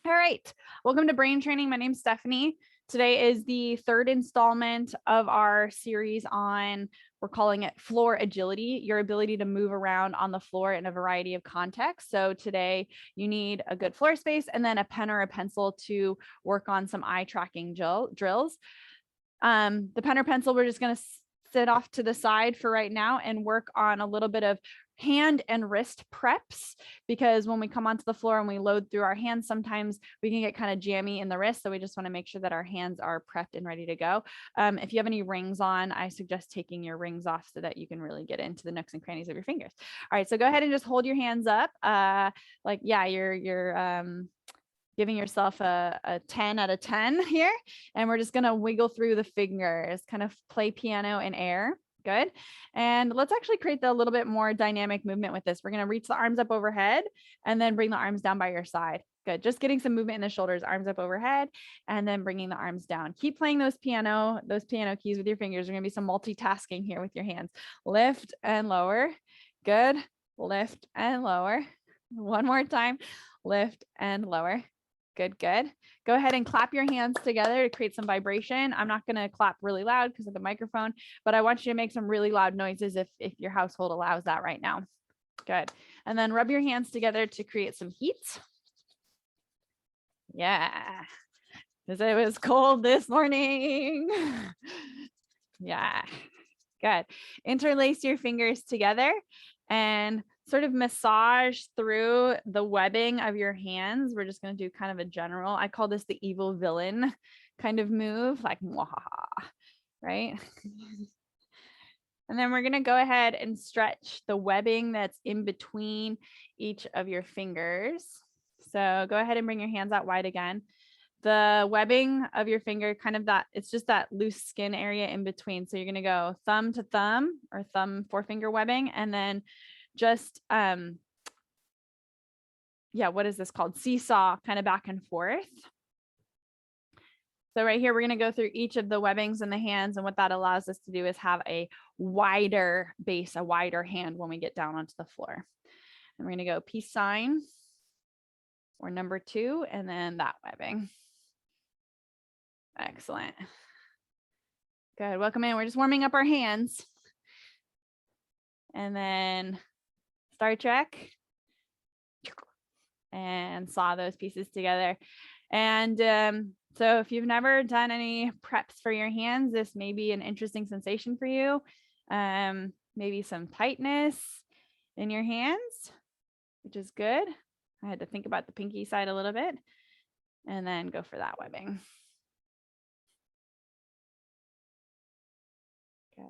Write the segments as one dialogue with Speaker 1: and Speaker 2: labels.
Speaker 1: All right, welcome to Brain Training. My name's Stephanie. Today is the third installment of our series on, we're calling it floor agility, your ability to move around on the floor in a variety of contexts. So today you need a good floor space and then a pen or a pencil to work on some eye tracking drills. The pen or pencil, we're just going to sit off to the side for right now and work on a little bit of hand and wrist preps, because when we come onto the floor and we load through our hands, sometimes we can get kind of jammy in the wrist. So we just want to make sure that our hands are prepped and ready to go. If you have any rings on, I suggest taking your rings off so that you can really get into the nooks and crannies of your fingers. All right, so go ahead and just hold your hands up. You're giving yourself a 10 out of 10 here. And we're just going to wiggle through the fingers, kind of play piano in air. Good. And let's actually create a little bit more dynamic movement with this. We're going to reach the arms up overhead and then bring the arms down by your side. Good. Just getting some movement in the shoulders, arms up overhead, and then bringing the arms down. Keep playing those piano keys with your fingers. There's going to be some multitasking here with your hands. Lift and lower. Good. Lift and lower. One more time. Lift and lower. Good, good. Go ahead and clap your hands together to create some vibration. I'm not going to clap really loud because of the microphone, but I want you to make some really loud noises if your household allows that right now. Good. And then rub your hands together to create some heat. Yeah. Because it was cold this morning. Yeah. Good. Interlace your fingers together and sort of massage through the webbing of your hands. We're just going to do kind of a general, I call this the evil villain kind of move, like, right? And then we're going to go ahead and stretch the webbing that's in between each of your fingers. So go ahead and bring your hands out wide again. The webbing of your finger, kind of that, it's just that loose skin area in between. So you're going to go thumb to thumb or thumb forefinger webbing, and then just, what is this called? Seesaw, kind of back and forth. So right here, we're going to go through each of the webbings in the hands. And what that allows us to do is have a wider base, a wider hand when we get down onto the floor. And we're going to go peace sign or number 2, and then that webbing. Excellent. Good. Welcome in. We're just warming up our hands. And then Star Trek. And saw those pieces together. And so if you've never done any preps for your hands, this may be an interesting sensation for you. Maybe some tightness in your hands, which is good. I had to think about the pinky side a little bit, and then go for that webbing. Okay.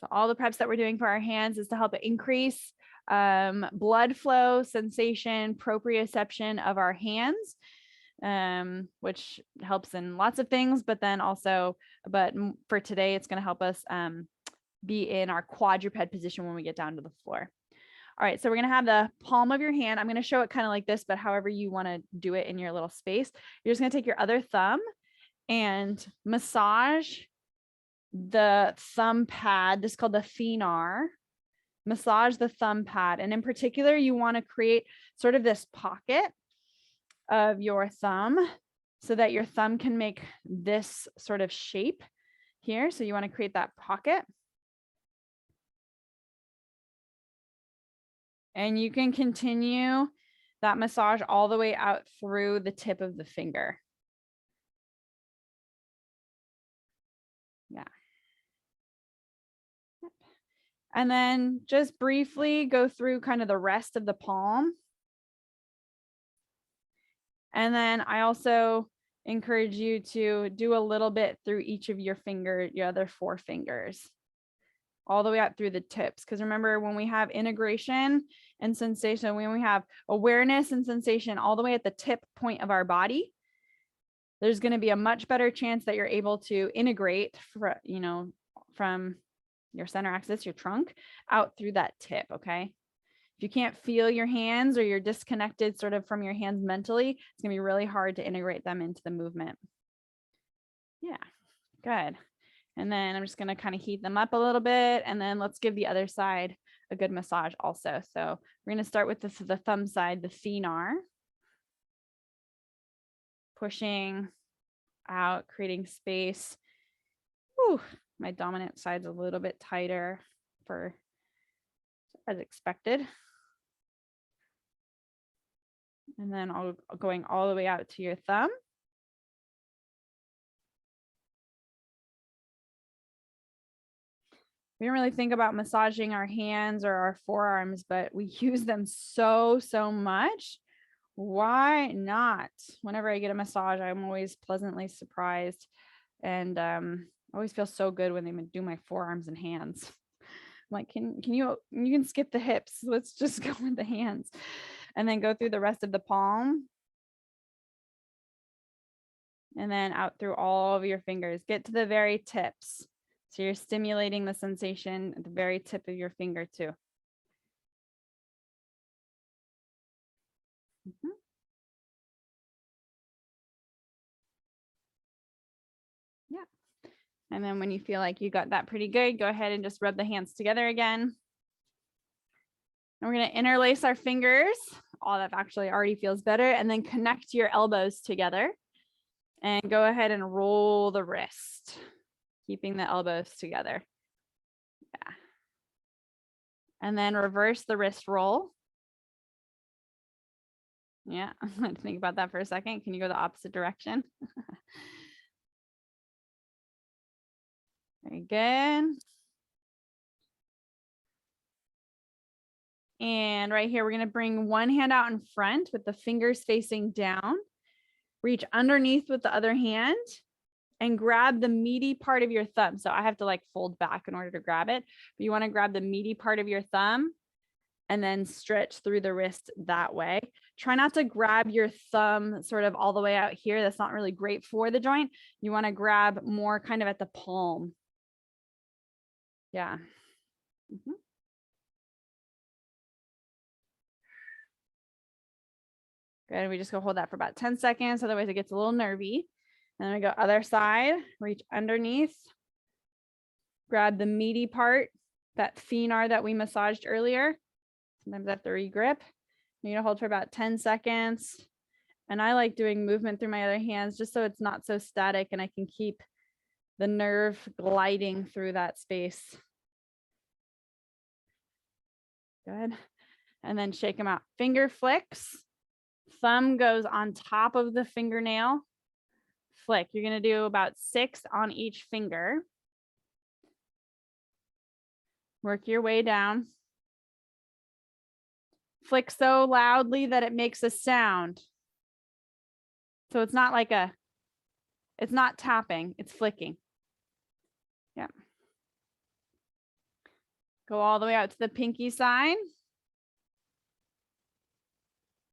Speaker 1: So all the preps that we're doing for our hands is to help it increase blood flow, sensation, proprioception of our hands, which helps in lots of things, but for today, it's going to help us be in our quadruped position when we get down to the floor. All right, so we're going to have the palm of your hand. I'm going to show it kind of like this, but however you want to do it in your little space, you're just going to take your other thumb and massage the thumb pad. This is called the thenar. Massage the thumb pad. And in particular, you want to create sort of this pocket of your thumb so that your thumb can make this sort of shape here. So you want to create that pocket. And you can continue that massage all the way out through the tip of the finger. Yeah. And then just briefly go through kind of the rest of the palm. And then I also encourage you to do a little bit through each of your other 4 fingers, all the way out through the tips. Because remember, when we have integration and sensation, when we have awareness and sensation all the way at the tip point of our body, there's going to be a much better chance that you're able to integrate from your center axis, your trunk, out through that tip. Okay. If you can't feel your hands or you're disconnected sort of from your hands mentally, it's going to be really hard to integrate them into the movement. Yeah, good. And then I'm just going to kind of heat them up a little bit. And then let's give the other side a good massage also. So we're going to start with the thumb side, the thenar. Pushing out, creating space. Whew, my dominant side's a little bit tighter for as expected. And then going all the way out to your thumb. We don't really think about massaging our hands or our forearms, but we use them so much. Why not? Whenever I get a massage, I'm always pleasantly surprised, and always feel so good when they do my forearms and hands. I'm like, you can skip the hips. Let's just go with the hands, and then go through the rest of the palm, and then out through all of your fingers. Get to the very tips. So you're stimulating the sensation at the very tip of your finger too. Mm-hmm. Yeah. And then when you feel like you got that pretty good, go ahead and just rub the hands together again. And we're going to interlace our fingers. Oh, that actually already feels better. And then connect your elbows together and go ahead and roll the wrist, keeping the elbows together. Yeah. And then reverse the wrist roll. Yeah, let's think about that for a second. Can you go the opposite direction? Very good. And right here, we're going to bring one hand out in front with the fingers facing down. Reach underneath with the other hand and grab the meaty part of your thumb. So I have to like fold back in order to grab it. But you want to grab the meaty part of your thumb and then stretch through the wrist that way. Try not to grab your thumb sort of all the way out here. That's not really great for the joint. You want to grab more kind of at the palm. Yeah. Mm-hmm. Good. We just go hold that for about 10 seconds. Otherwise it gets a little nervy. And then we go other side, reach underneath, grab the meaty part, that thenar that we massaged earlier. Sometimes I have to regrip. You're gonna hold for about 10 seconds. And I like doing movement through my other hands just so it's not so static and I can keep the nerve gliding through that space. Good. And then shake them out. Finger flicks. Thumb goes on top of the fingernail. Flick. You're going to do about 6 on each finger. Work your way down. Flick so loudly that it makes a sound. So it's not like it's not tapping, it's flicking. Yeah. Go all the way out to the pinky side.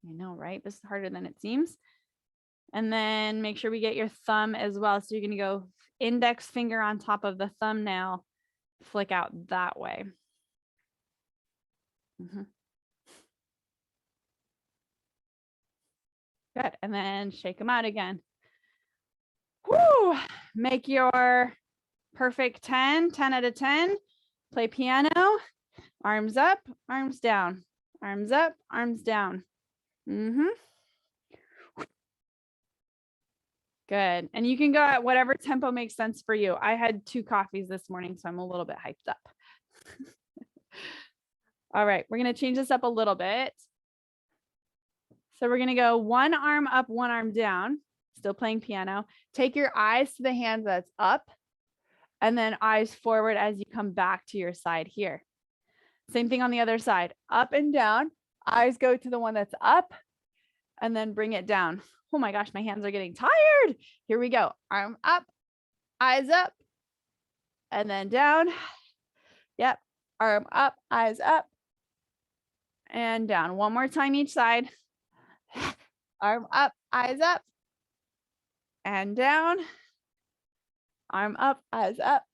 Speaker 1: I know, right? This is harder than it seems. And then make sure we get your thumb as well. So you're going to go index finger on top of the thumbnail, flick out that way. Mm-hmm. Good. And then shake them out again. Woo! Make your perfect 10 out of 10. Play piano. Arms up, arms down. Arms up, arms down. Mm-hmm. Good. And you can go at whatever tempo makes sense for you. I had 2 coffees this morning, so I'm a little bit hyped up. All right, we're going to change this up a little bit. So we're going to go one arm up, one arm down, still playing piano. Take your eyes to the hand that's up and then eyes forward as you come back to your side here. Same thing on the other side, up and down. Eyes go to the one that's up and then bring it down. Oh my gosh, my hands are getting tired. Here we go. Arm up, eyes up, and then down. Yep. Arm up, eyes up, and down. One more time each side. Arm up, eyes up, and down. Arm up, eyes up,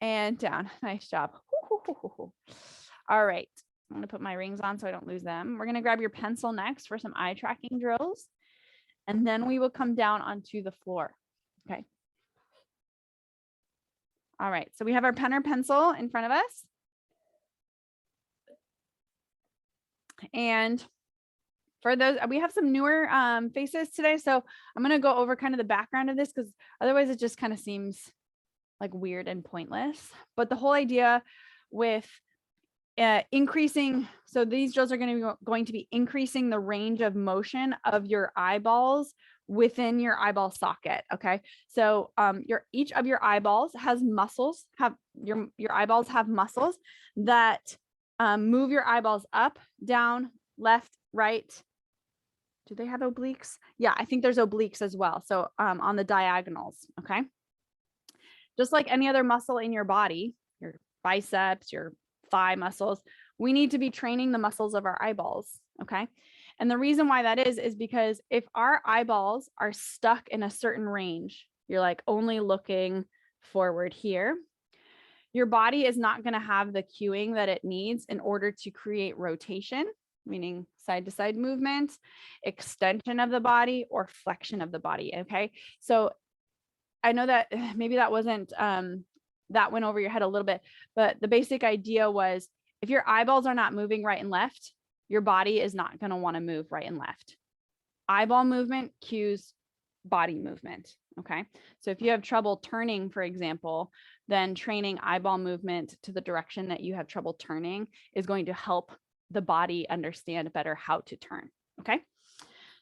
Speaker 1: and down. Nice job. All right. I'm going to put my rings on so I don't lose them. We're going to grab your pencil next for some eye tracking drills. And then we will come down onto the floor. Okay. All right. So we have our pen or pencil in front of us. And for those, we have some newer faces today. So I'm going to go over kind of the background of this because otherwise it just kind of seems like weird and pointless. But the whole idea with increasing, so these drills are going to be increasing the range of motion of your eyeballs within your eyeball socket. Okay, so each of your eyeballs has muscles. Your eyeballs have muscles that move your eyeballs up, down, left, right. Do they have obliques? Yeah, I think there's obliques as well. So on the diagonals. Okay, just like any other muscle in your body, your biceps, your thigh muscles, we need to be training the muscles of our eyeballs. Okay. And the reason why that is because if our eyeballs are stuck in a certain range, you're like only looking forward here, your body is not going to have the cueing that it needs in order to create rotation, meaning side to side movement, extension of the body, or flexion of the body. Okay. So I know that maybe that wasn't, that went over your head a little bit, but the basic idea was if your eyeballs are not moving right and left, your body is not going to want to move right and left. Eyeball movement cues body movement. Okay. So if you have trouble turning, for example, then training eyeball movement to the direction that you have trouble turning is going to help the body understand better how to turn. Okay.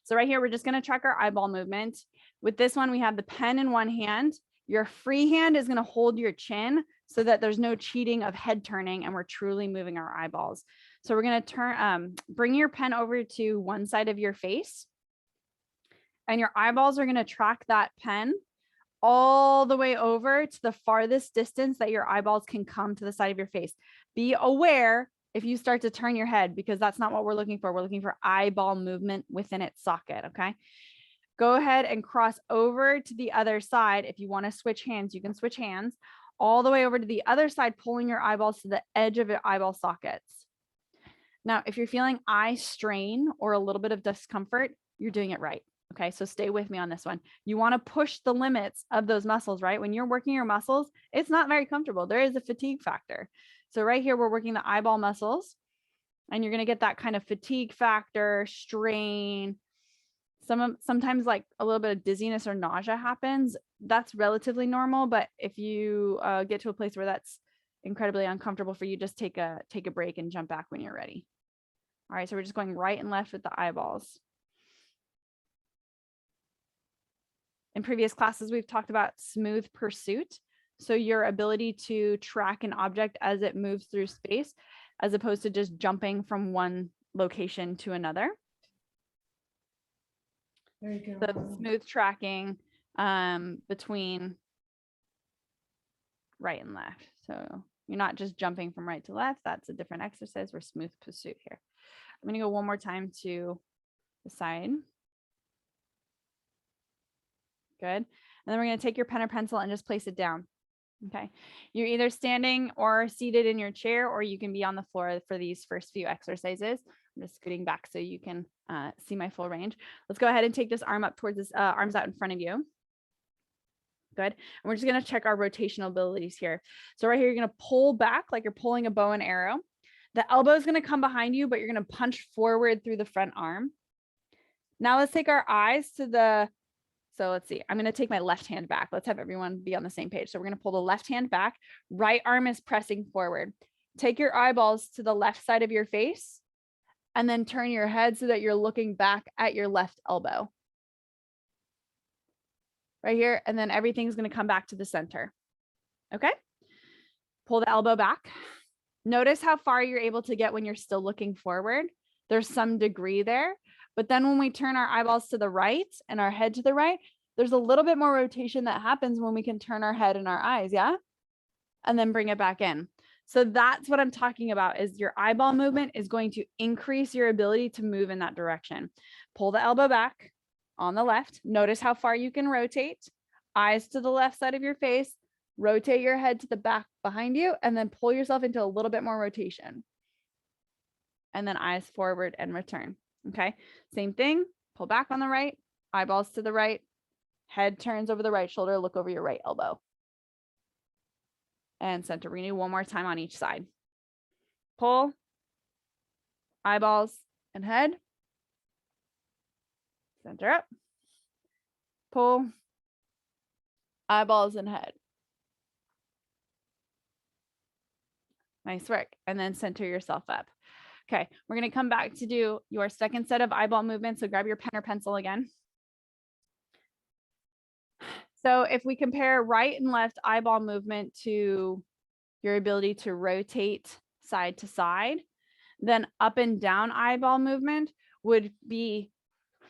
Speaker 1: So right here, we're just going to track our eyeball movement. With this one, we have the pen in one hand. Your free hand is going to hold your chin so that there's no cheating of head turning and we're truly moving our eyeballs. So we're going to bring your pen over to one side of your face and your eyeballs are going to track that pen all the way over to the farthest distance that your eyeballs can come to the side of your face. Be aware if you start to turn your head, because that's not what we're looking for. We're looking for eyeball movement within its socket. Okay. Go ahead and cross over to the other side. If you want to switch hands, you can switch hands all the way over to the other side, pulling your eyeballs to the edge of your eyeball sockets. Now, if you're feeling eye strain or a little bit of discomfort, you're doing it right. Okay, so stay with me on this one. You want to push the limits of those muscles, right? When you're working your muscles, it's not very comfortable. There is a fatigue factor. So right here, we're working the eyeball muscles and you're going to get that kind of fatigue factor, strain. Sometimes like a little bit of dizziness or nausea happens. That's relatively normal. But if you get to a place where that's incredibly uncomfortable for you, just take a break and jump back when you're ready. All right, so we're just going right and left with the eyeballs. In previous classes, we've talked about smooth pursuit. So your ability to track an object as it moves through space, as opposed to just jumping from one location to another.
Speaker 2: There you go.
Speaker 1: So smooth tracking between right and left. So you're not just jumping from right to left. That's a different exercise. We're smooth pursuit here. I'm going to go one more time to the side. Good. And then we're going to take your pen or pencil and just place it down. Okay. You're either standing or seated in your chair, or you can be on the floor for these first few exercises. I'm just scooting back so you can see my full range. Let's go ahead and take this arm up towards this, arms out in front of you. Good. And we're just going to check our rotational abilities here. So right here, you're going to pull back like you're pulling a bow and arrow. The elbow is going to come behind you, but you're going to punch forward through the front arm. Now let's take our eyes to the, so let's see, I'm going to take my left hand back. Let's have everyone be on the same page. So we're going to pull the left hand back. Right arm is pressing forward. Take your eyeballs to the left side of your face and then turn your head so that you're looking back at your left elbow. Right here. And then everything's going to come back to the center. Okay. Pull the elbow back. Notice how far you're able to get when you're still looking forward. There's some degree there. But then when we turn our eyeballs to the right and our head to the right, there's a little bit more rotation that happens when we can turn our head and our eyes. Yeah. And then bring it back in. So that's what I'm talking about, is your eyeball movement is going to increase your ability to move in that direction. Pull the elbow back on the left. Notice how far you can rotate. Eyes to the left side of your face. Rotate your head to the back behind you, and then pull yourself into a little bit more rotation. And then eyes forward and return. Okay. Same thing. Pull back on the right. Eyeballs to the right. Head turns over the right shoulder. Look over your right elbow. And center. Renew one more time on each side. Pull. Eyeballs. and head. Center up. Pull. Eyeballs and head. Nice work. And then center yourself up. Okay, we're going to come back to do your second set of eyeball movements. So grab your pen or pencil again. So if we compare right and left eyeball movement to your ability to rotate side to side, then up and down eyeball movement would be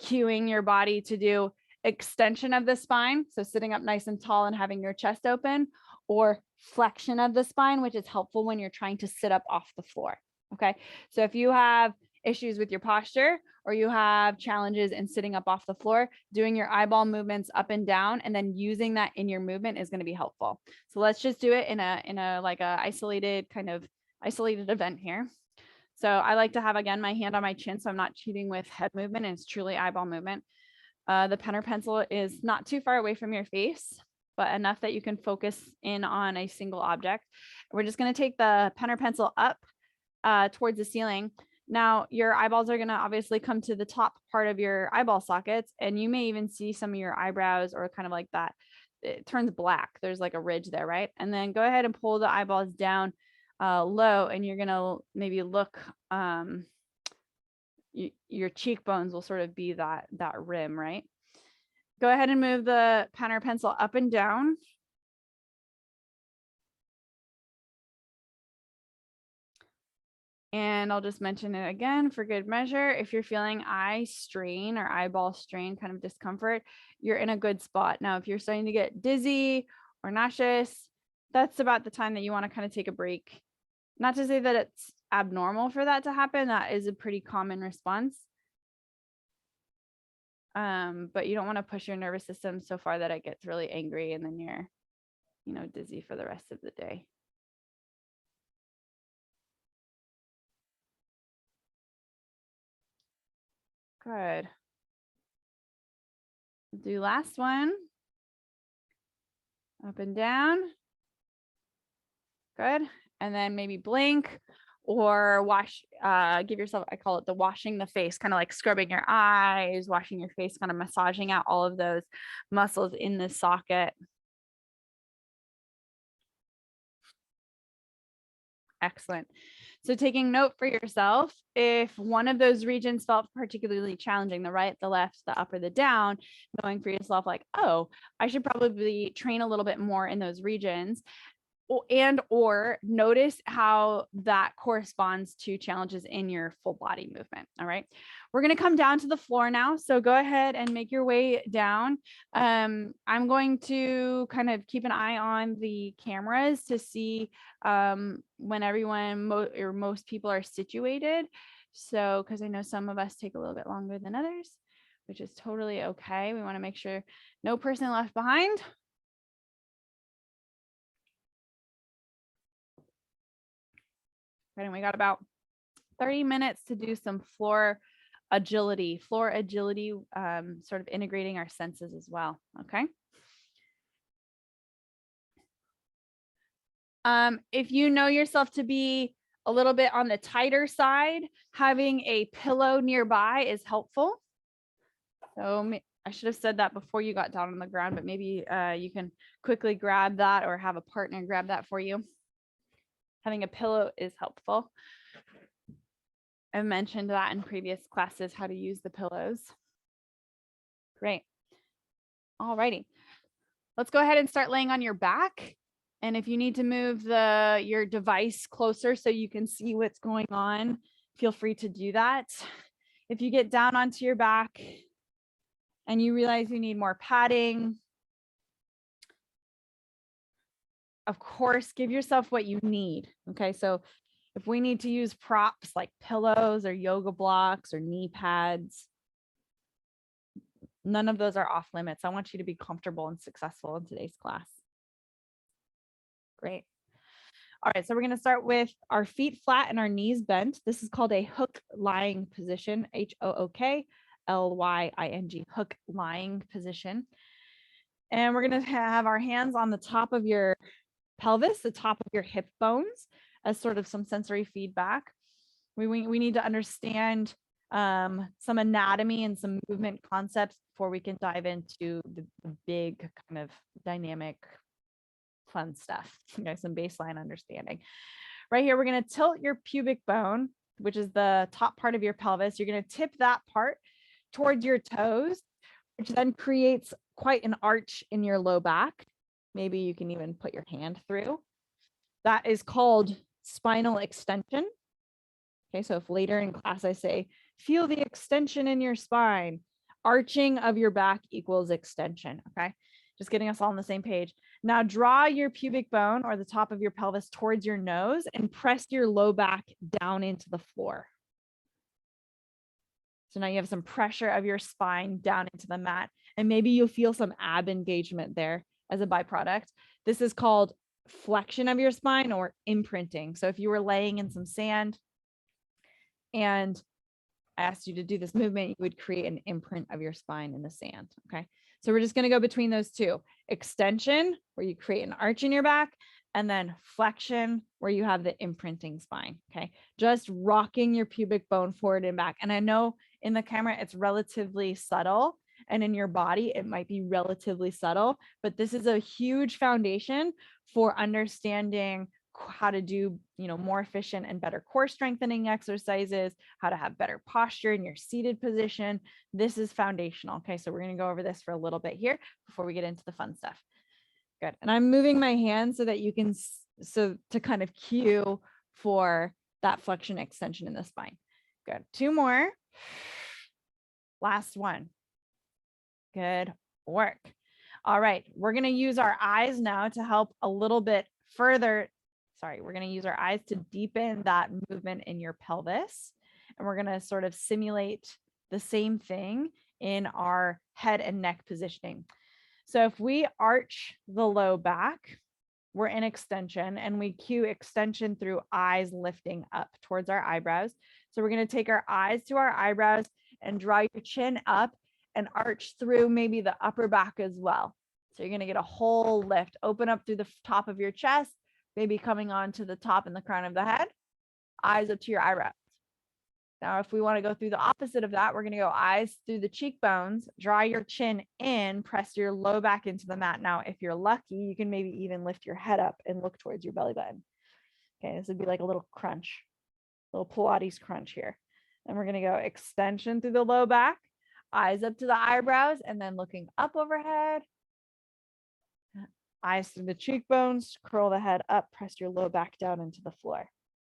Speaker 1: cueing your body to do extension of the spine. So sitting up nice and tall and having your chest open, or flexion of the spine, which is helpful when you're trying to sit up off the floor. Okay. So if you have issues with your posture or you have challenges in sitting up off the floor, doing your eyeball movements up and down and then using that in your movement is going to be helpful. So let's just do it in a like a isolated event here. So I like to have, again, my hand on my chin, so I'm not cheating with head movement, and it's truly eyeball movement. The pen or pencil is not too far away from your face, but enough that you can focus in on a single object. We're just going to take the pen or pencil up towards the ceiling. Now, your eyeballs are going to obviously come to the top part of your eyeball sockets, and you may even see some of your eyebrows or kind of like that. It turns black. There's like a ridge there, right? And then go ahead and pull the eyeballs down low, and you're going to maybe look, your cheekbones will sort of be that rim, right? Go ahead and move the pen or pencil up and down. And I'll just mention it again for good measure. If you're feeling eye strain or eyeball strain, kind of discomfort, you're in a good spot. Now, if you're starting to get dizzy or nauseous, that's about the time that you want to kind of take a break. Not to say that it's abnormal for that to happen. That is a pretty common response. But you don't want to push your nervous system so far that it gets really angry and then you're, dizzy for the rest of the day. Good. Do last one. Up and down. Good. And then maybe blink or wash, give yourself, I call it the washing the face, kind of like scrubbing your eyes, washing your face, kind of massaging out all of those muscles in the socket. Excellent. So taking note for yourself, if one of those regions felt particularly challenging, the right, the left, the up, or the down, knowing for yourself like, oh, I should probably train a little bit more in those regions, or notice how that corresponds to challenges in your full body movement. All right. We're going to come down to the floor now. So go ahead and make your way down. I'm going to kind of keep an eye on the cameras to see when everyone or most people are situated. So, because I know some of us take a little bit longer than others, which is totally okay. We want to make sure no person left behind. And we got about 30 minutes to do some floor agility, sort of integrating our senses as well. Okay. If you know yourself to be a little bit on the tighter side, having a pillow nearby is helpful. So I should have said that before you got down on the ground, but maybe you can quickly grab that or have a partner grab that for you. Having a pillow is helpful. I've mentioned that in previous classes, how to use the pillows. Great. All righty. Let's go ahead and start laying on your back. And if you need to move your device closer so you can see what's going on, feel free to do that. If you get down onto your back and you realize you need more padding, of course, give yourself what you need. Okay, so if we need to use props like pillows or yoga blocks or knee pads, none of those are off limits. I want you to be comfortable and successful in today's class. Great. All right, so we're going to start with our feet flat and our knees bent. This is called a hook lying position, HOOK LYING, hook lying position. And we're going to have our hands on the top of your pelvis, the top of your hip bones, as sort of some sensory feedback. We need to understand some anatomy and some movement concepts before we can dive into the big kind of dynamic fun stuff. Okay, some baseline understanding. Right here, we're going to tilt your pubic bone, which is the top part of your pelvis. You're going to tip that part towards your toes, which then creates quite an arch in your low back. Maybe you can even put your hand through. That is called spinal extension. Okay, so if later in class I say, feel the extension in your spine, arching of your back equals extension. Okay, just getting us all on the same page. Now draw your pubic bone or the top of your pelvis towards your nose and press your low back down into the floor. So now you have some pressure of your spine down into the mat, and maybe you'll feel some ab engagement there as a byproduct. This is called flexion of your spine or imprinting. So if you were laying in some sand and I asked you to do this movement, you would create an imprint of your spine in the sand. Okay. So we're just going to go between those two: extension, where you create an arch in your back, and then flexion, where you have the imprinting spine. Okay. Just rocking your pubic bone forward and back. And I know in the camera, it's relatively subtle, and in your body, it might be relatively subtle, but this is a huge foundation for understanding how to do, more efficient and better core strengthening exercises, how to have better posture in your seated position. This is foundational. Okay, so we're going to go over this for a little bit here before we get into the fun stuff. Good. And I'm moving my hand so that you can, to kind of cue for that flexion extension in the spine. Good. 2 more. Last one. Good work. All right, we're going to use our eyes now to help a little bit further. We're going to use our eyes to deepen that movement in your pelvis. And we're going to sort of simulate the same thing in our head and neck positioning. So if we arch the low back, we're in extension, and we cue extension through eyes lifting up towards our eyebrows. So we're going to take our eyes to our eyebrows and draw your chin up and arch through maybe the upper back as well. So you're going to get a whole lift, open up through the top of your chest, maybe coming on to the top and the crown of the head, eyes up to your eyebrows. Now, if we want to go through the opposite of that, we're going to go eyes through the cheekbones, draw your chin in, press your low back into the mat. Now, if you're lucky, you can maybe even lift your head up and look towards your belly button. Okay, this would be like a little crunch, little Pilates crunch here. And we're going to go extension through the low back, eyes up to the eyebrows, and then looking up overhead. Eyes through the cheekbones, curl the head up, press your low back down into the floor.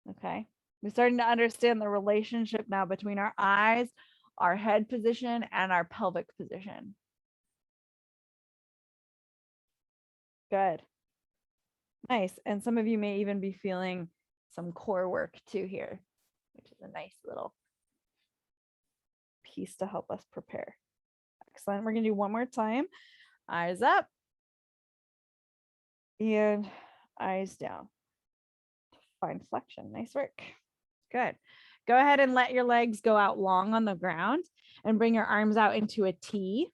Speaker 1: Okay. We're starting to understand the relationship now between our eyes, our head position, and our pelvic position. Good. Nice. And some of you may even be feeling some core work too here, which is a nice little piece to help us prepare. Excellent. We're going to do one more time. Eyes up. And eyes down. Fine flexion. Nice work. Good. Go ahead and let your legs go out long on the ground and bring your arms out into a T.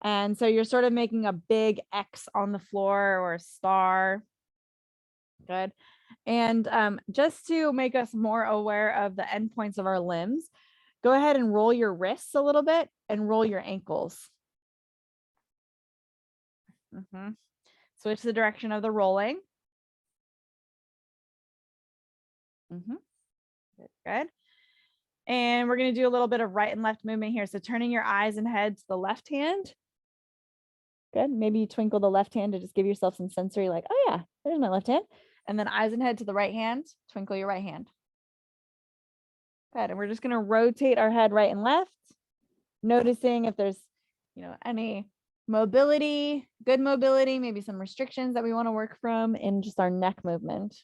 Speaker 1: And so you're sort of making a big X on the floor or a star. Good. And just to make us more aware of the endpoints of our limbs, go ahead and roll your wrists a little bit and roll your ankles. Switch the direction of the rolling. Good. And we're going to do a little bit of right and left movement here. So turning your eyes and head to the left hand. Good. Maybe you twinkle the left hand to just give yourself some sensory, like, oh yeah, there's my left hand. And then eyes and head to the right hand, twinkle your right hand. Good. And we're just going to rotate our head right and left, noticing if there's, any mobility, good mobility, maybe some restrictions that we want to work from in just our neck movement.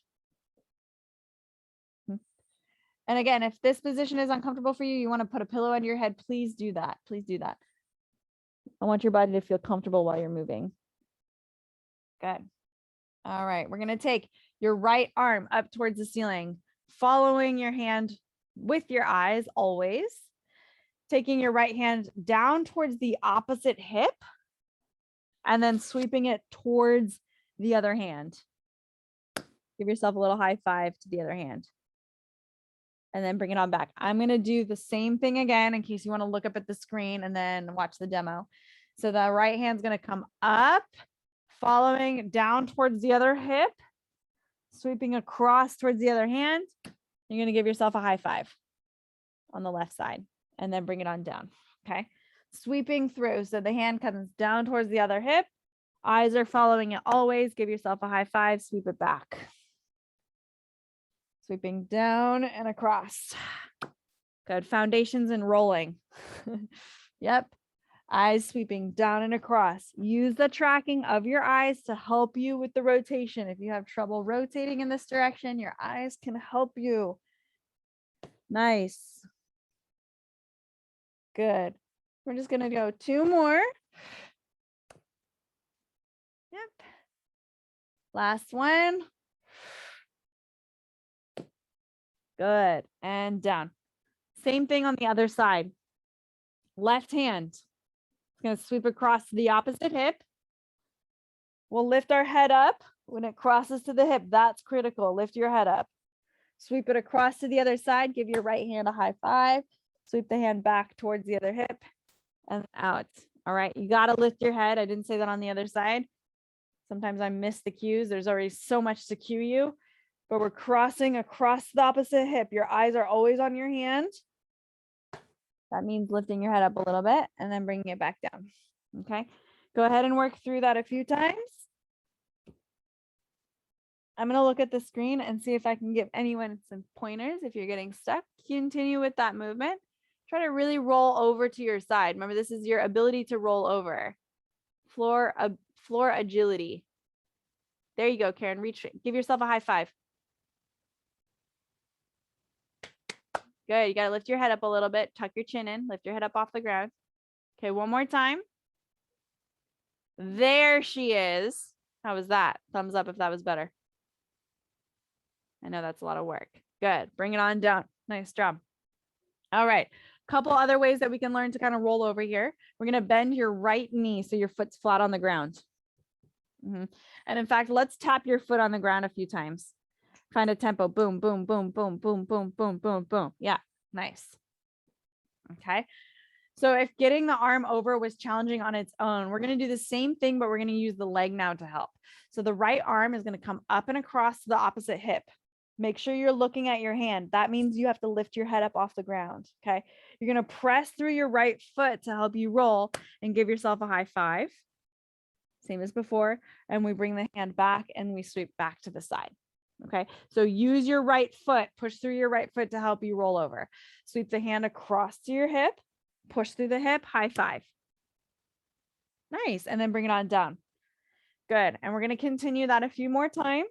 Speaker 1: And again, if this position is uncomfortable for you, you want to put a pillow under your head, please do that. Please do that. I want your body to feel comfortable while you're moving. Good. All right. We're going to take your right arm up towards the ceiling, following your hand with your eyes always. Taking your right hand down towards the opposite hip and then sweeping it towards the other hand. Give yourself a little high five to the other hand. and then bring it on back. I'm going to do the same thing again in case you want to look up at the screen and then watch the demo. So the right hand's going to come up, following down towards the other hip, sweeping across towards the other hand. You're going to give yourself a high five on the left side and then bring it on down. Okay. Sweeping through. So the hand comes down towards the other hip. Eyes are following it always. Give yourself a high five, sweep it back. Sweeping down and across. Good. Foundations and rolling. Yep. Eyes sweeping down and across. Use the tracking of your eyes to help you with the rotation. If you have trouble rotating in this direction, your eyes can help you. Nice. Good. We're just going to go 2 more. Yep. Last one. Good. And down. Same thing on the other side. Left hand. It's going to sweep across to the opposite hip. We'll lift our head up when it crosses to the hip. That's critical. Lift your head up. Sweep it across to the other side. Give your right hand a high five. Sweep the hand back towards the other hip and out. All right. You got to lift your head. I didn't say that on the other side. Sometimes I miss the cues. There's already so much to cue you, but we're crossing across the opposite hip. Your eyes are always on your hand. That means lifting your head up a little bit and then bringing it back down. Okay. Go ahead and work through that a few times. I'm going to look at the screen and see if I can give anyone some pointers. If you're getting stuck, continue with that movement. Try to really roll over to your side. Remember, this is your ability to roll over. Floor agility. There you go, Karen. Reach, give yourself a high five. Good. You got to lift your head up a little bit. Tuck your chin in. Lift your head up off the ground. Okay, one more time. There she is. How was that? Thumbs up if that was better. I know that's a lot of work. Good. Bring it on down. Nice job. All right. Couple other ways that we can learn to kind of roll over here. We're going to bend your right knee so your foot's flat on the ground. And in fact, let's tap your foot on the ground a few times. Find a tempo. Boom, boom, boom, boom, boom, boom, boom, boom, boom. Yeah, nice. Okay. So if getting the arm over was challenging on its own, we're going to do the same thing, but we're going to use the leg now to help. So the right arm is going to come up and across the opposite hip. Make sure you're looking at your hand. That means you have to lift your head up off the ground. Okay. You're going to press through your right foot to help you roll and give yourself a high five. Same as before. And we bring the hand back and we sweep back to the side. Okay. So use your right foot, push through your right foot to help you roll over. Sweep the hand across to your hip, push through the hip, high five. Nice. And then bring it on down. Good. And we're going to continue that a few more times.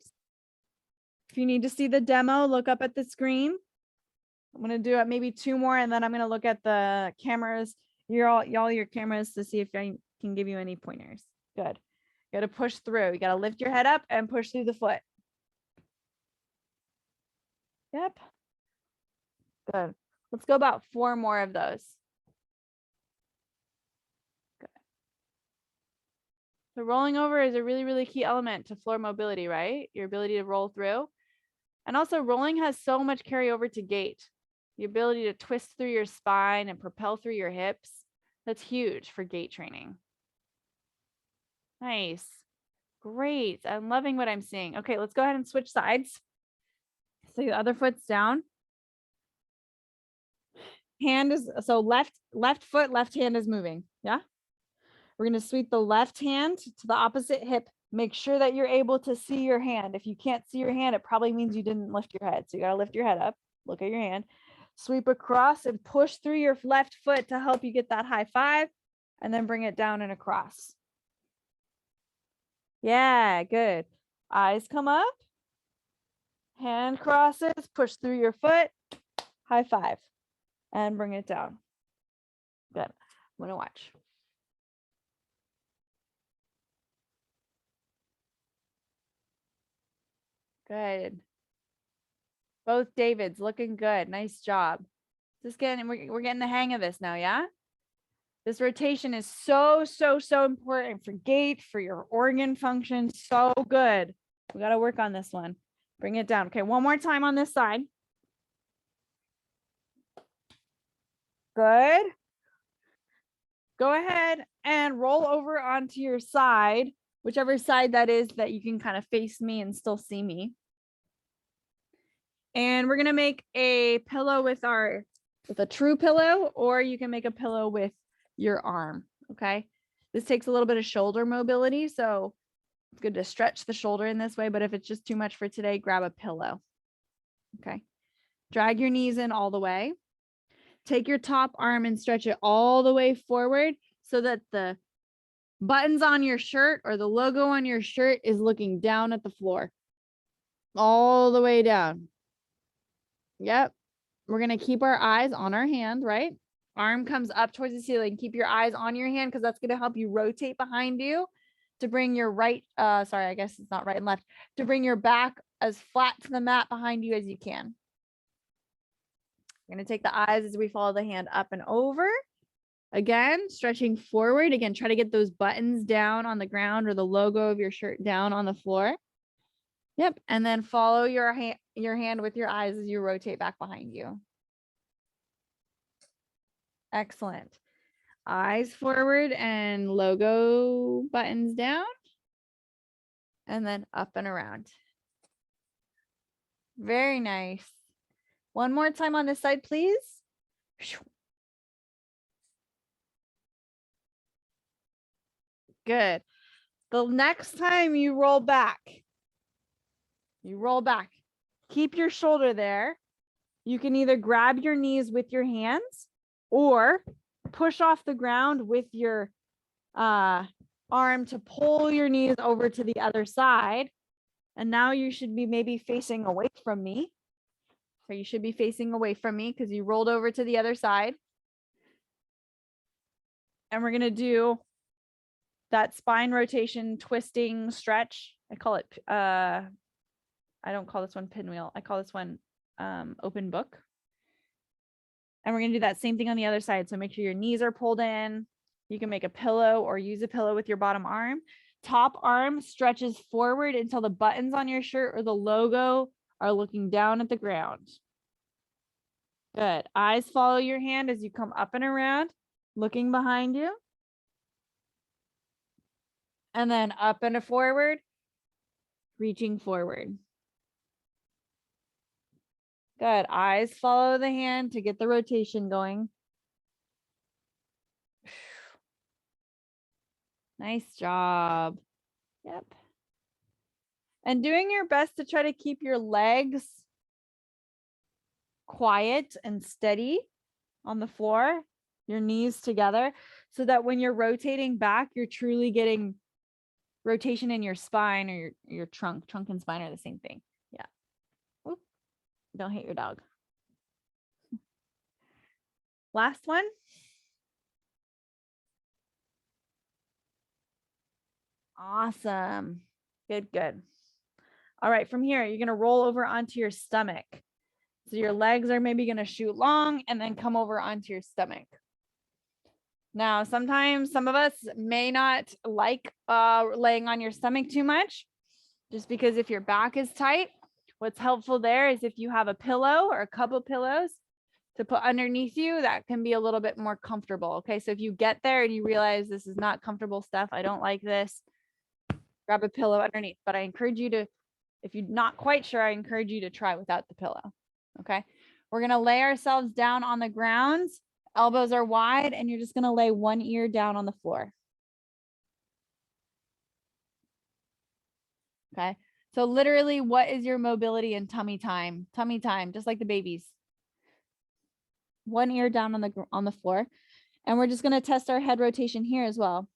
Speaker 1: If you need to see the demo, look up at the screen. I'm going to do it maybe 2 more, and then I'm going to look at the cameras, your cameras, to see if I can give you any pointers. Good. You got to push through. You got to lift your head up and push through the foot. Yep. Good. Let's go about 4 more of those. Good. So rolling over is a really, really key element to floor mobility, right? Your ability to roll through. And also rolling has so much carryover to gait. The ability to twist through your spine and propel through your hips. That's huge for gait training. Nice. Great. I'm loving what I'm seeing. Okay, let's go ahead and switch sides. So the other foot's down. Hand is, so left foot, left hand is moving. Yeah. We're going to sweep the left hand to the opposite hip. Make sure that you're able to see your hand. If you can't see your hand, it probably means you didn't lift your head. So you got to lift your head up, look at your hand, sweep across and push through your left foot to help you get that high five, and then bring it down and across. Yeah, good. Eyes come up, hand crosses, push through your foot, high five, and bring it down. Good. I'm going to watch. Good. Both Davids looking good. Nice job. Just getting, we're getting the hang of this now, yeah? This rotation is so important for gait, for your organ function. So good. We got to work on this one. Bring it down. Okay, one more time on this side. Good. Go ahead and roll over onto your side, whichever side that is that you can kind of face me and still see me. And we're going to make a pillow with a true pillow, or you can make a pillow with your arm. Okay. This takes a little bit of shoulder mobility, so it's good to stretch the shoulder in this way. But if it's just too much for today, grab a pillow. Okay. Drag your knees in all the way. Take your top arm and stretch it all the way forward so that the buttons on your shirt or the logo on your shirt is looking down at the floor. All the way down. Yep. We're going to keep our eyes on our hand, right? Arm comes up towards the ceiling. Keep your eyes on your hand because that's going to help you rotate behind you to bring your sorry, I guess it's not right and left, to bring your back as flat to the mat behind you as you can. We're going to take the eyes as we follow the hand up and over. Again, stretching forward. Again, try to get those buttons down on the ground or the logo of your shirt down on the floor. Yep. And then follow your hand with your eyes as you rotate back behind you. Excellent. Eyes forward and logo buttons down. And then up and around. Very nice. One more time on this side, please. Good. The next time you roll back, keep your shoulder there. You can either grab your knees with your hands or push off the ground with your arm to pull your knees over to the other side. And now you should be maybe facing away from me. So you should be facing away from me because you rolled over to the other side. And we're going to do that spine rotation, twisting, stretch. I call it, I don't call this one pinwheel. I call this one open book. And we're going to do that same thing on the other side. So make sure your knees are pulled in. You can make a pillow or use a pillow with your bottom arm. Top arm stretches forward until the buttons on your shirt or the logo are looking down at the ground. Good. Eyes follow your hand as you come up and around, looking behind you. And then up and forward, reaching forward. Good. Eyes follow the hand to get the rotation going. Nice job. Yep. And doing your best to try to keep your legs quiet and steady on the floor, your knees together, so that when you're rotating back, you're truly getting rotation in your spine or your trunk. Trunk and spine are the same thing. Yeah. Oop. Don't hit your dog. Last one. Awesome. Good, good. All right, from here, you're going to roll over onto your stomach. So your legs are maybe going to shoot long and then come over onto your stomach. Now, sometimes some of us may not like laying on your stomach too much, just because if your back is tight, what's helpful there is if you have a pillow or a couple pillows to put underneath you, that can be a little bit more comfortable. Okay, so if you get there and you realize this is not comfortable stuff, I don't like this, grab a pillow underneath. But I encourage you to, if you're not quite sure, I encourage you to try without the pillow. Okay, we're going to lay ourselves down on the ground. Elbows are wide, and you're just going to lay one ear down on the floor. Okay, so literally, what is your mobility and tummy time? Tummy time, just like the babies. One ear down on the floor. And we're just going to test our head rotation here as well.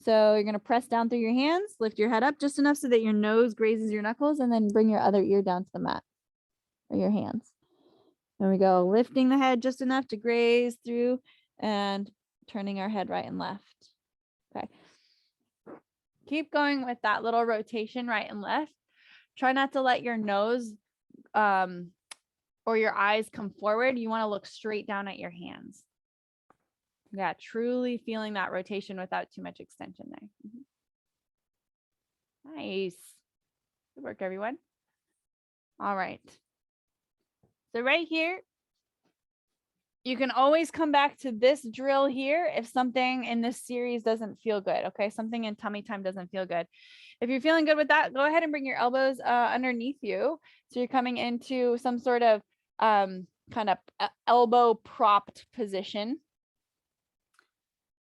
Speaker 1: So you're going to press down through your hands, lift your head up just enough so that your nose grazes your knuckles, and then bring your other ear down to the mat or your hands. There we go. Lifting the head just enough to graze through and turning our head right and left. Okay. Keep going with that little rotation right and left. Try not to let your nose or your eyes come forward. You want to look straight down at your hands. Yeah, truly feeling that rotation without too much extension there. Nice. Good work, everyone. All right. So right here, You can always come back to this drill here if something in this series doesn't feel good. Okay, something in tummy time doesn't feel good. If you're feeling good with that, go ahead and bring your elbows underneath you. So you're coming into some sort of kind of elbow propped position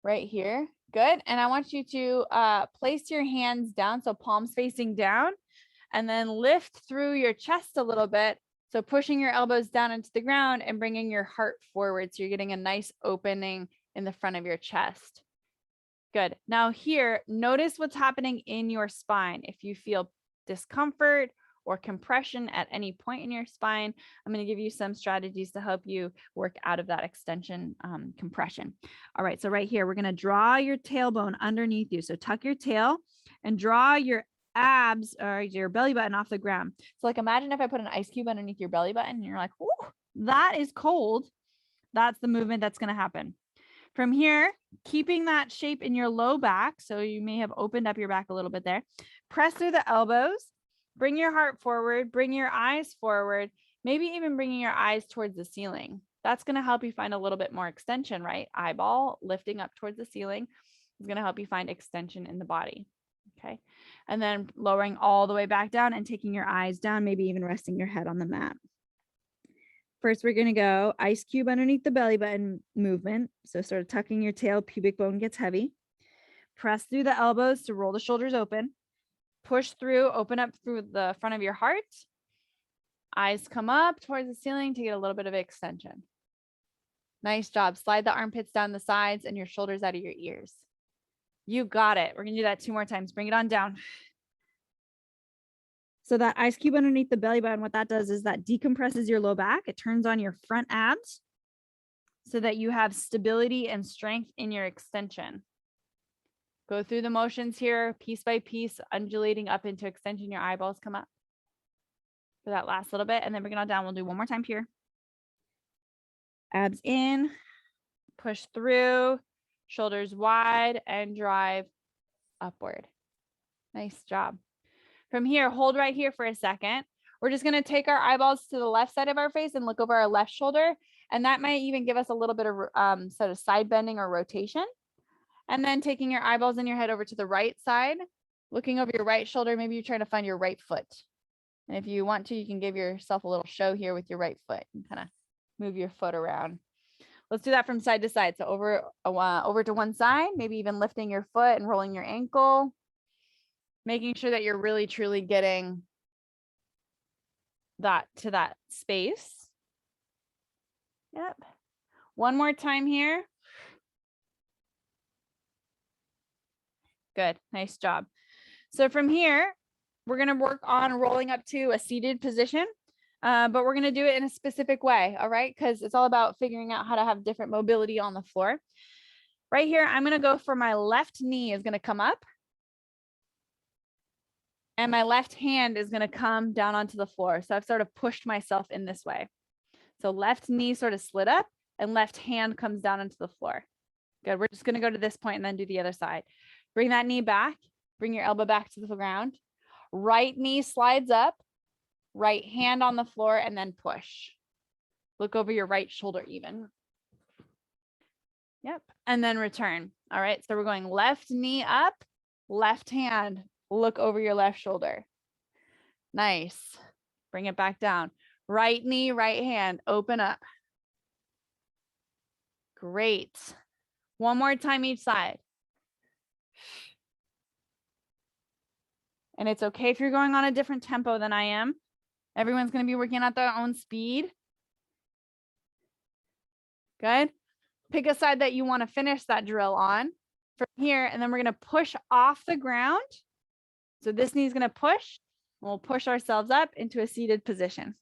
Speaker 1: right here. Good. And I want you to place your hands down, so palms facing down, and then lift through your chest a little bit. So pushing your elbows down into the ground and bringing your heart forward. So you're getting a nice opening in the front of your chest. Good. Now here, notice what's happening in your spine. If you feel discomfort or compression at any point in your spine, I'm going to give you some strategies to help you work out of that extension compression. All right. So right here, we're going to draw your tailbone underneath you. So tuck your tail and draw your abs or your belly button off the ground. So like imagine if I put an ice cube underneath your belly button and you're like, "Ooh, that is cold." That's the movement that's going to happen. From here, keeping that shape in your low back, so you may have opened up your back a little bit there. Press through the elbows, bring your heart forward, bring your eyes forward, maybe even bringing your eyes towards the ceiling. That's going to help you find a little bit more extension, right? Eyeball lifting up towards the ceiling is going to help you find extension in the body. Okay. And then lowering all the way back down and taking your eyes down, maybe even resting your head on the mat. First, we're going to go ice cube underneath the belly button movement. So sort of tucking your tail, pubic bone gets heavy. Press through the elbows to roll the shoulders open. Push through, open up through the front of your heart. Eyes come up towards the ceiling to get a little bit of extension. Nice job. Slide the armpits down the sides and your shoulders out of your ears. You got it. We're going to do that 2 more times. Bring it on down. So that ice cube underneath the belly button, what that does is that decompresses your low back. It turns on your front abs so that you have stability and strength in your extension. Go through the motions here, piece by piece, undulating up into extension. Your eyeballs come up for that last little bit, and then bring it on down. We'll do 1 more time here. Abs in, push through, shoulders wide, and drive upward. Nice job. From here, hold right here for a second. We're just going to take our eyeballs to the left side of our face and look over our left shoulder. And that might even give us a little bit of sort of side bending or rotation. And then taking your eyeballs and your head over to the right side, looking over your right shoulder. Maybe you're trying to find your right foot. And if you want to, you can give yourself a little show here with your right foot and kind of move your foot around. Let's do that from side to side. So over to one side, maybe even lifting your foot and rolling your ankle. Making sure that you're really, truly getting that to that space. Yep. 1 more time here. Good. Nice job. So from here, we're going to work on rolling up to a seated position, but we're going to do it in a specific way. All right. Because it's all about figuring out how to have different mobility on the floor. Right here, I'm going to go for my left knee is going to come up. And my left hand is going to come down onto the floor. So I've sort of pushed myself in this way. So left knee sort of slid up and left hand comes down into the floor. Good. We're just going to go to this point and then do the other side. Bring that knee back. Bring your elbow back to the ground. Right knee slides up. Right hand on the floor and then push. Look over your right shoulder even. Yep. And then return. All right. So we're going left knee up, left hand. Look over your left shoulder. Nice. Bring it back down. Right knee, right hand, open up. Great. 1 more time each side. And it's okay if you're going on a different tempo than I am. Everyone's going to be working at their own speed. Good. Pick a side that you want to finish that drill on from here. And then we're going to push off the ground. So this knee is going to push. And we'll push ourselves up into a seated position.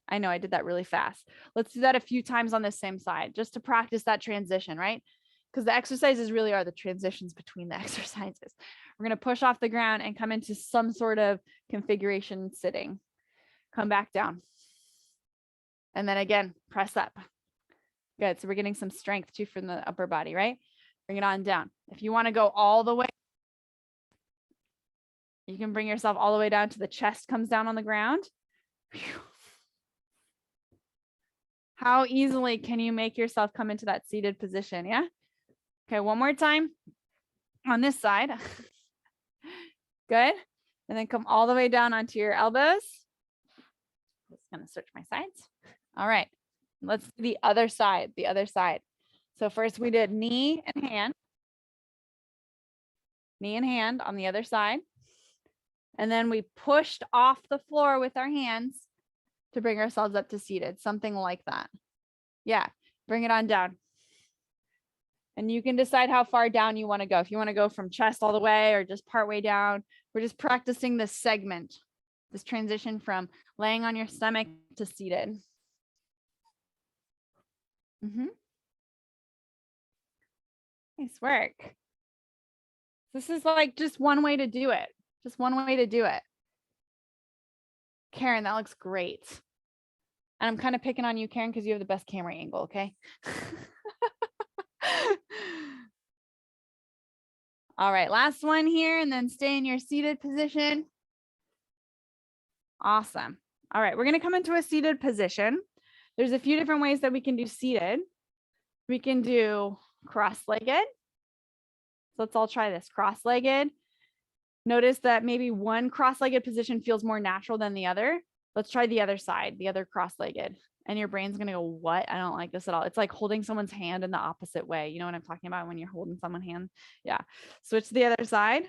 Speaker 1: I know I did that really fast. Let's do that a few times on the same side, just to practice that transition, right? Because the exercises really are the transitions between the exercises. We're going to push off the ground and come into some sort of configuration sitting. Come back down. And then again, press up. Good. So we're getting some strength too from the upper body, right? Bring it on down. If you want to go all the way, you can bring yourself all the way down to the chest comes down on the ground. How easily can you make yourself come into that seated position? Yeah. Okay, one more time on this side. Good. And then come all the way down onto your elbows. Just gonna search my sides. All right. Let's do the other side, the other side. So first we did knee and hand on the other side. And then we pushed off the floor with our hands to bring ourselves up to seated, something like that. Yeah, bring it on down. And you can decide how far down you want to go. If you want to go from chest all the way or just part way down, we're just practicing this segment, this transition from laying on your stomach to seated. Nice work. This is like just one way to do it. Just one way to do it. Karen, that looks great. And I'm kind of picking on you, Karen, because you have the best camera angle, okay? All right, last one here, and then stay in your seated position. Awesome. All right, we're going to come into a seated position. There's a few different ways that we can do seated. We can do cross-legged. So let's all try this. Cross-legged. Notice that maybe one cross-legged position feels more natural than the other. Let's try the other side, the other cross-legged. And your brain's going to go, what? I don't like this at all. It's like holding someone's hand in the opposite way. You know what I'm talking about when you're holding someone's hand? Yeah. Switch to the other side.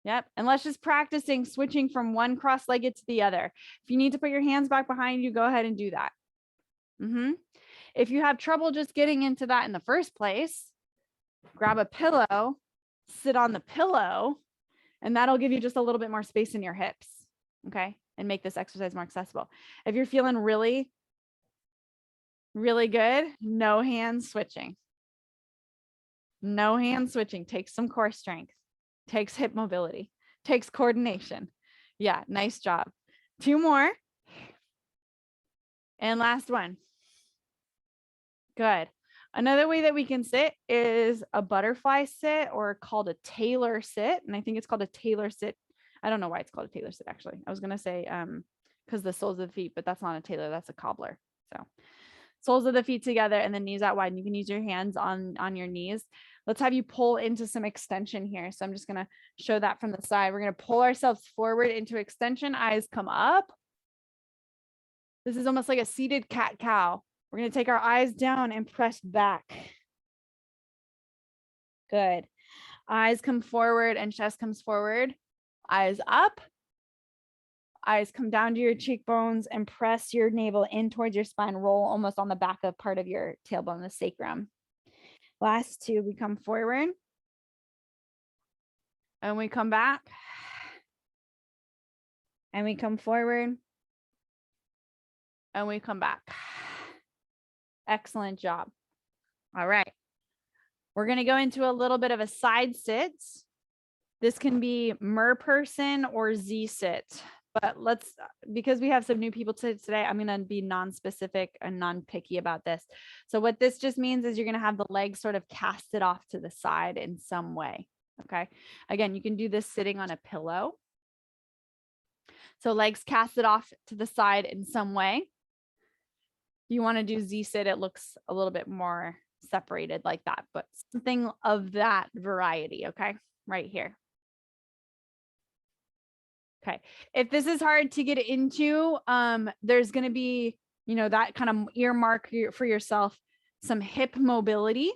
Speaker 1: Yep. And let's just practicing switching from one cross-legged to the other. If you need to put your hands back behind you, go ahead and do that. If you have trouble just getting into that in the first place, grab a pillow, sit on the pillow, and that'll give you just a little bit more space in your hips. Okay. And make this exercise more accessible. If you're feeling really, really good, no hand switching. No hand switching. Takes some core strength. Takes hip mobility. Takes coordination. Yeah, nice job. 2 more. And last one. Good. Another way that we can sit is a butterfly sit, or called a tailor sit. And I think it's called a tailor sit. I don't know why it's called a tailor sit, actually. I was going to say because the soles of the feet, but that's not a tailor, that's a cobbler. So soles of the feet together and then knees out wide. And you can use your hands on your knees. Let's have you pull into some extension here. So I'm just going to show that from the side. We're going to pull ourselves forward into extension. Eyes come up. This is almost like a seated cat-cow. We're going to take our eyes down and press back. Good. Eyes come forward and chest comes forward. Eyes up. Eyes come down to your cheekbones and press your navel in towards your spine. Roll almost on the back of part of your tailbone, the sacrum. Last 2, we come forward. And we come back. And we come forward. And we come back. Excellent job. All right. We're going to go into a little bit of a side sit. This can be mer person or Z sit, but because we have some new people today, I'm going to be non-specific and non-picky about this. So what this just means is you're going to have the legs sort of casted off to the side in some way. Okay. Again, you can do this sitting on a pillow. So legs casted off to the side in some way. If you want to do Z sit, it looks a little bit more separated like that, but something of that variety. Okay. Right here. Okay. If this is hard to get into, there's going to be, that kind of earmark for yourself, some hip mobility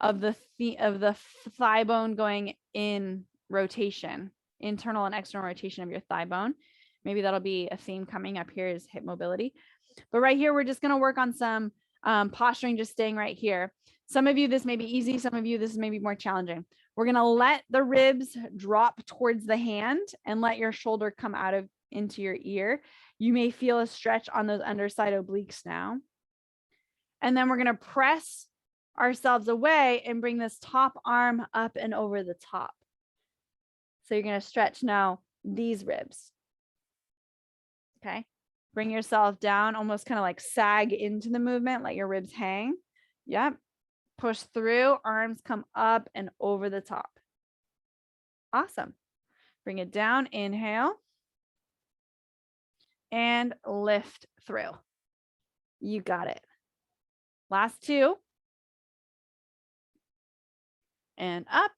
Speaker 1: of the thigh bone going in rotation, internal and external rotation of your thigh bone. Maybe that'll be a theme coming up here, is hip mobility. But right here, we're just going to work on some posturing, just staying right here. Some of you, this may be easy. Some of you, this may be more challenging. We're going to let the ribs drop towards the hand and let your shoulder come out into your ear. You may feel a stretch on those underside obliques now. And then we're going to press ourselves away and bring this top arm up and over the top. So you're going to stretch now these ribs. Okay. Bring yourself down, almost kind of like sag into the movement, let your ribs hang. Yep. Push through, arms come up and over the top. Awesome. Bring it down, inhale. And lift through. You got it. Last two. And up.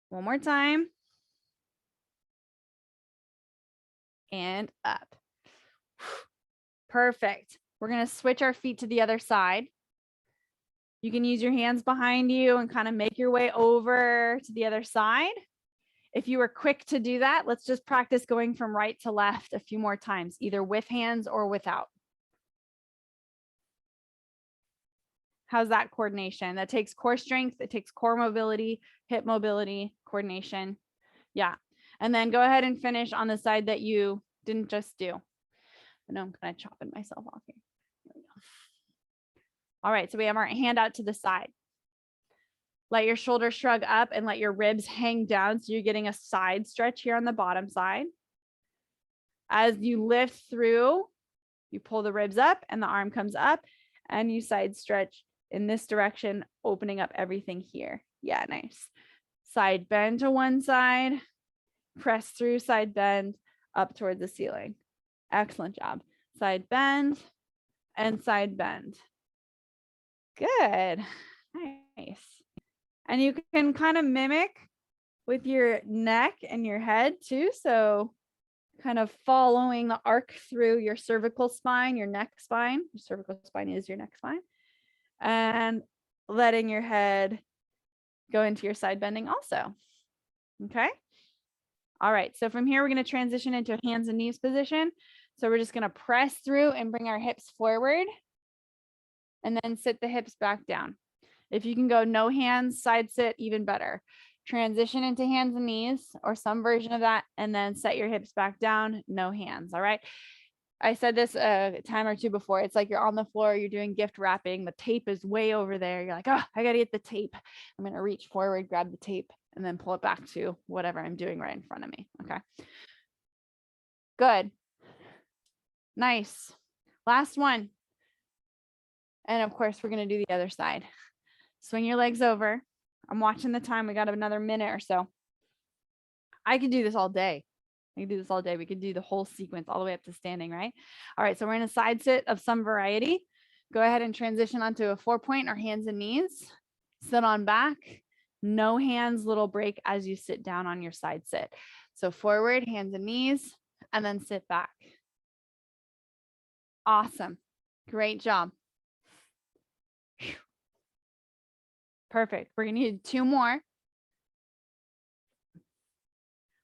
Speaker 1: One more time. And up. Perfect. We're going to switch our feet to the other side. You can use your hands behind you and kind of make your way over to the other side. If you were quick to do that, let's just practice going from right to left a few more times, either with hands or without. How's that coordination? That takes core strength. It takes core mobility, hip mobility, coordination. Yeah. And then go ahead and finish on the side that you didn't just do. I know I'm kind of chopping myself off here. There we go. All right. So we have our hand out to the side. Let your shoulders shrug up and let your ribs hang down. So you're getting a side stretch here on the bottom side. As you lift through, you pull the ribs up and the arm comes up and you side stretch in this direction, opening up everything here. Yeah, nice. Side bend to one side, press through, side bend up towards the ceiling. Excellent job. Side bend and side bend. Good. Nice. And you can kind of mimic with your neck and your head too. So kind of following the arc through your cervical spine, your neck spine. Your cervical spine is your neck spine. And letting your head go into your side bending also. Okay. All right. So from here, we're going to transition into hands and knees position. So we're just going to press through and bring our hips forward and then sit the hips back down. If you can go no hands, side sit, even better. Transition into hands and knees or some version of that, and then set your hips back down, no hands. All right. I said this a time or two before. It's like you're on the floor, you're doing gift wrapping. The tape is way over there. You're like, oh, I got to get the tape. I'm going to reach forward, grab the tape, and then pull it back to whatever I'm doing right in front of me. Okay. Good. Nice. Last one. And of course, we're going to do the other side. Swing your legs over. I'm watching the time. We got another minute or so. I could do this all day. We could do this all day. We could do the whole sequence all the way up to standing, right? All right. So we're in a side sit of some variety. Go ahead and transition onto a 4-point or hands and knees. Sit on back. No hands, little break as you sit down on your side sit. So forward, hands and knees, and then sit back. Awesome. Great job. Perfect. We're going to need 2 more.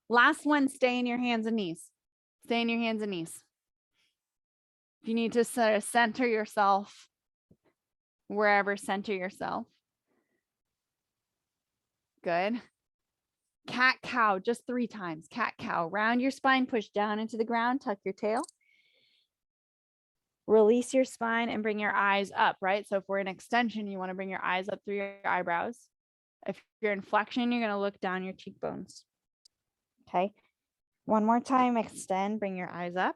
Speaker 1: Last one, stay in your hands and knees. Stay in your hands and knees. If you need to sort of center yourself, wherever, center yourself. Good. Cat cow, just 3 times. Cat cow. Round your spine, push down into the ground, tuck your tail. Release your spine and bring your eyes up, right? So if we're in extension, you want to bring your eyes up through your eyebrows. If you're in flexion, you're going to look down your cheekbones. Okay. One more time, extend, bring your eyes up.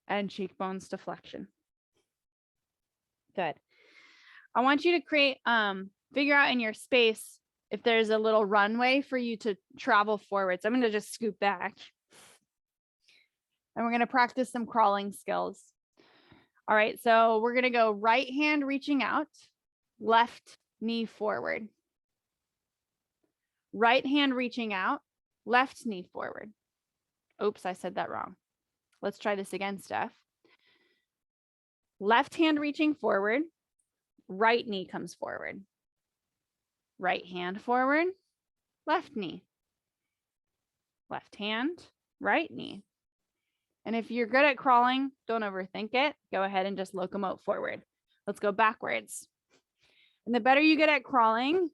Speaker 1: And cheekbones to flexion. Good. I want you to create, figure out in your space if there's a little runway for you to travel forward. So I'm going to just scoot back. And we're going to practice some crawling skills. All right, so we're going to go right hand reaching out, left knee forward. Right hand reaching out, left knee forward. Oops, I said that wrong. Let's try this again, Steph. Left hand reaching forward, right knee comes forward. Right hand forward, left knee. Left hand, right knee. And if you're good at crawling, don't overthink it. Go ahead and just locomote forward. Let's go backwards. And the better you get at crawling,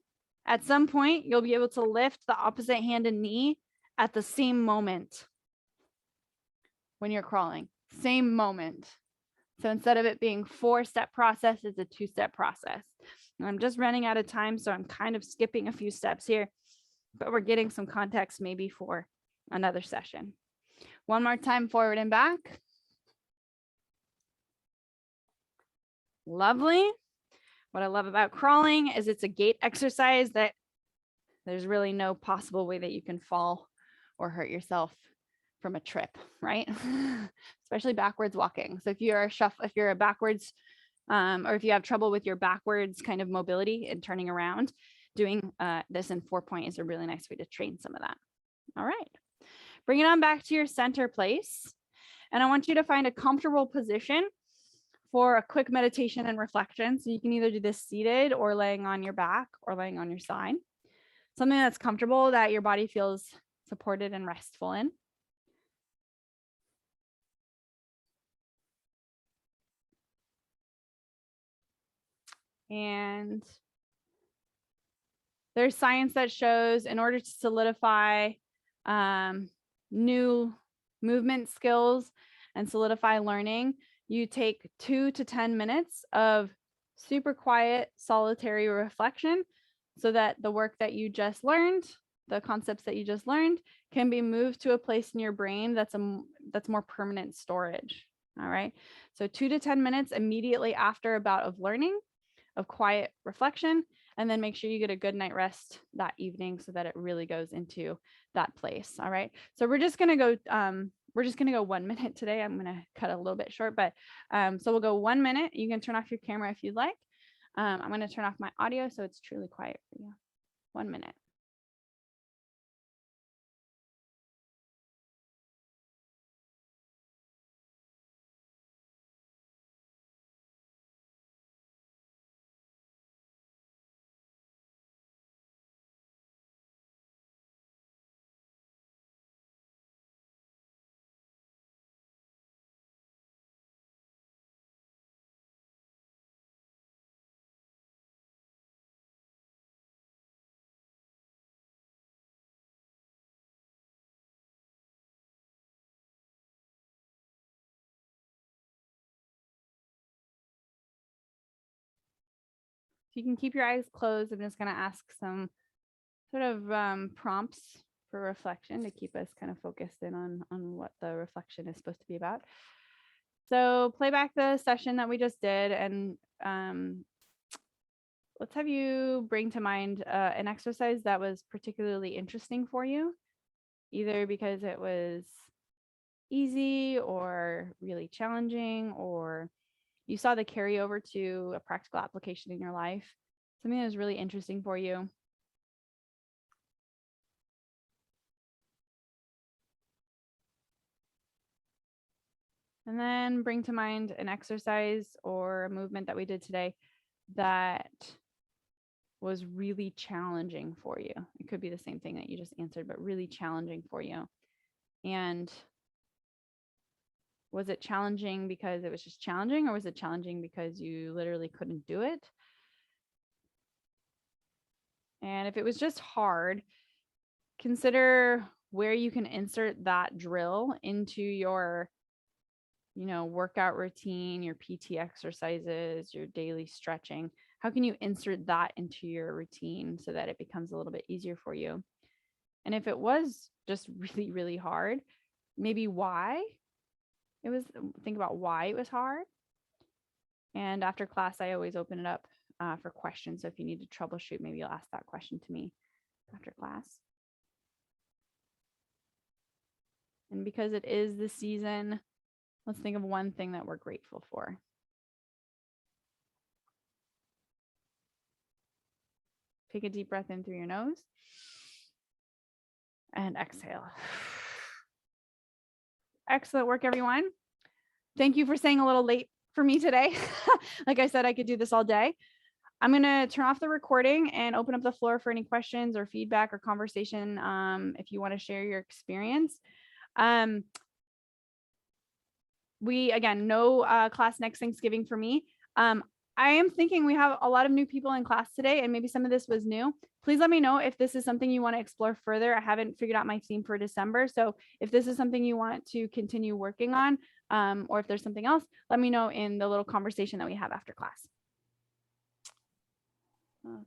Speaker 1: at some point, you'll be able to lift the opposite hand and knee at the same moment when you're crawling. Same moment. So instead of it being 4-step process, it's a 2-step process. And I'm just running out of time, so I'm kind of skipping a few steps here, but we're getting some context maybe for another session. One more time, forward and back. Lovely. What I love about crawling is it's a gait exercise that there's really no possible way that you can fall or hurt yourself from a trip, right? Especially backwards walking. So if you're a backwards, or if you have trouble with your backwards kind of mobility and turning around, doing this in 4-point is a really nice way to train some of that. All right, bring it on back to your center place. And I want you to find a comfortable position for a quick meditation and reflection. So you can either do this seated or laying on your back or laying on your side. Something that's comfortable, that your body feels supported and restful in. And there's science that shows in order to solidify new movement skills and solidify learning, you take 2 to 10 minutes of super quiet, solitary reflection so that the work that you just learned, the concepts that you just learned, can be moved to a place in your brain that's more permanent storage. All right. So 2 to 10 minutes immediately after a bout of learning, of quiet reflection, and then make sure you get a good night rest that evening so that it really goes into that place. All right. So we're just going to go 1 minute today. I'm going to cut a little bit short, but so we'll go 1 minute. You can turn off your camera if you'd like. I'm going to turn off my audio so it's truly quiet for you. 1 minute. So you can keep your eyes closed. I'm just going to ask some sort of prompts for reflection to keep us kind of focused in on what the reflection is supposed to be about. So play back the session that we just did, and let's have you bring to mind an exercise that was particularly interesting for you, either because it was easy or really challenging, or you saw the carryover to a practical application in your life, something that was really interesting for you. And then bring to mind an exercise or a movement that we did today that was really challenging for you. It could be the same thing that you just answered, but really challenging for you. And was it challenging because it was just challenging, or was it challenging because you literally couldn't do it? And if it was just hard, consider where you can insert that drill into your workout routine, your PT exercises, your daily stretching. How can you insert that into your routine so that it becomes a little bit easier for you? And if it was just really, really hard, maybe why it was, think about why it was hard. And after class, I always open it up for questions. So if you need to troubleshoot, maybe you'll ask that question to me after class. And because it is the season, let's think of one thing that we're grateful for. Take a deep breath in through your nose and exhale. Excellent work, everyone. Thank you for staying a little late for me today. Like I said, I could do this all day. I'm going to turn off the recording and open up the floor for any questions or feedback or conversation if you want to share your experience. No class next Thanksgiving for me. I am thinking we have a lot of new people in class today, and maybe some of this was new. Please let me know if this is something you want to explore further. I haven't figured out my theme for December. So if this is something you want to continue working on, or if there's something else, let me know in the little conversation that we have after class. Okay.